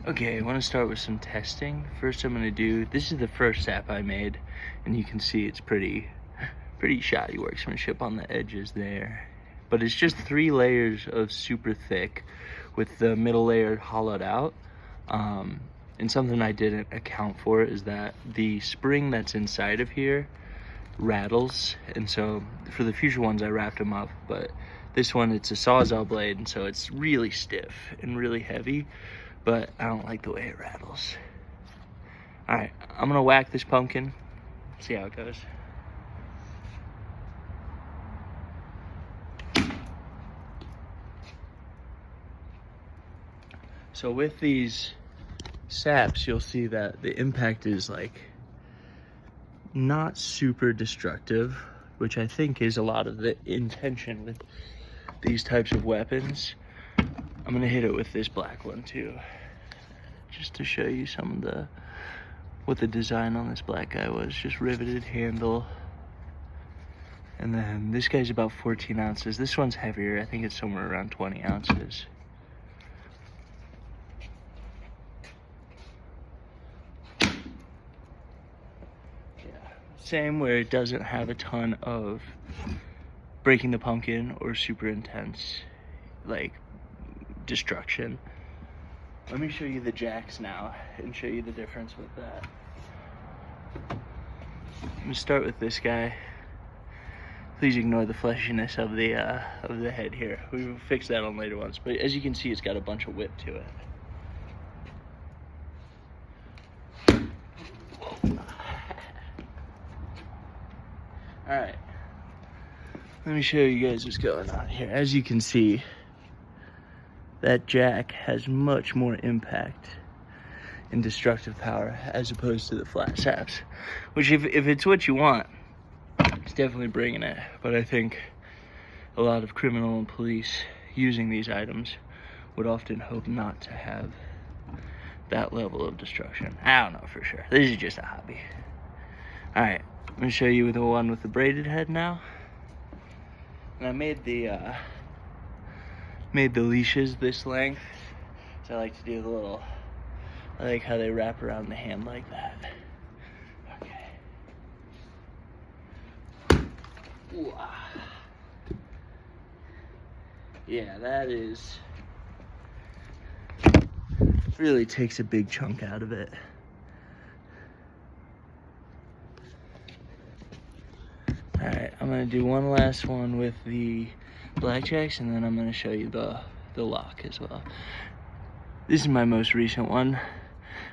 Okay, I want to start with some testing. First I'm going to do, this is the first sap I made, and you can see it's pretty shoddy workmanship on the edges there. But it's just 3 layers of super thick with the middle layer hollowed out. And something I didn't account for is that the spring that's inside of here rattles, and so for the future ones I wrapped them up, but this one, it's a Sawzall blade, and so it's really stiff and really heavy, but I don't like the way it rattles. All right, I'm gonna whack this pumpkin, see how it goes. So with these saps, you'll see that the impact is like not super destructive, which I think is a lot of the intention with these types of weapons. I'm gonna hit it with this black one too, just to show you some of what the design on this black guy was. Just riveted handle. And then this guy's about 14 ounces. This one's heavier. I think it's somewhere around 20 ounces. Same, where it doesn't have a ton of breaking the pumpkin or super intense like destruction. Let me show you the jacks now and show you the difference with that. I'm gonna start with this guy. Please ignore the fleshiness of the head here. We will fix that on later ones, but as you can see, it's got a bunch of whip to it. All right, let me show you guys what's going on here. As you can see, that jack has much more impact and destructive power as opposed to the flat saps, which if it's what you want, it's definitely bringing it. But I think a lot of criminal and police using these items would often hope not to have that level of destruction. I don't know for sure. This is just a hobby. All right, I'm gonna show you the one with the braided head now. And I made the leashes this length, so I like to do the little, I like how they wrap around the hand like that. Okay. Ooh. Yeah, that is, really takes a big chunk out of it. All right, I'm gonna do one last one with the blackjacks, and then I'm gonna show you the lock as well. This is my most recent one.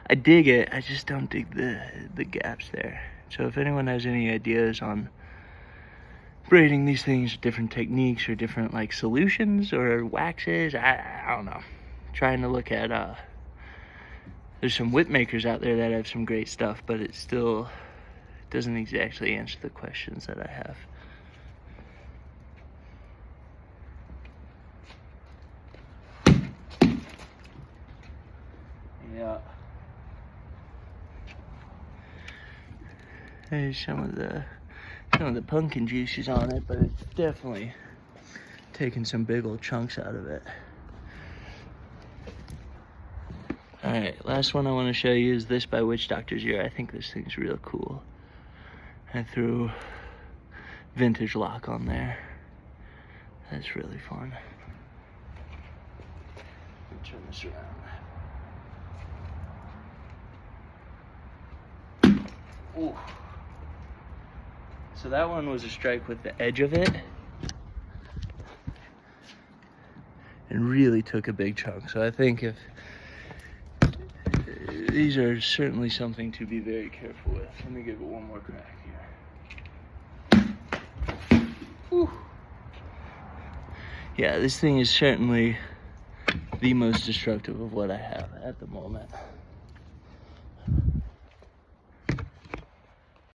I dig it, I just don't dig the gaps there. So if anyone has any ideas on braiding these things, different techniques or different like solutions or waxes, I don't know. Trying to look at, there's some whip makers out there that have some great stuff, but it still doesn't exactly answer the questions that I have. Yeah. There's some of the pumpkin juices on it, but it's definitely taking some big old chunks out of it. All right, last one I want to show you is this by Witch Doctor's Ear. I think this thing's real cool. I threw vintage lock on there. That's really fun. Let me turn this around. Ooh. So that one was a strike with the edge of it and really took a big chunk. So I think if these are certainly something to be very careful with. Let me give it one more crack here. Whew. Yeah, this thing is certainly the most destructive of what I have at the moment.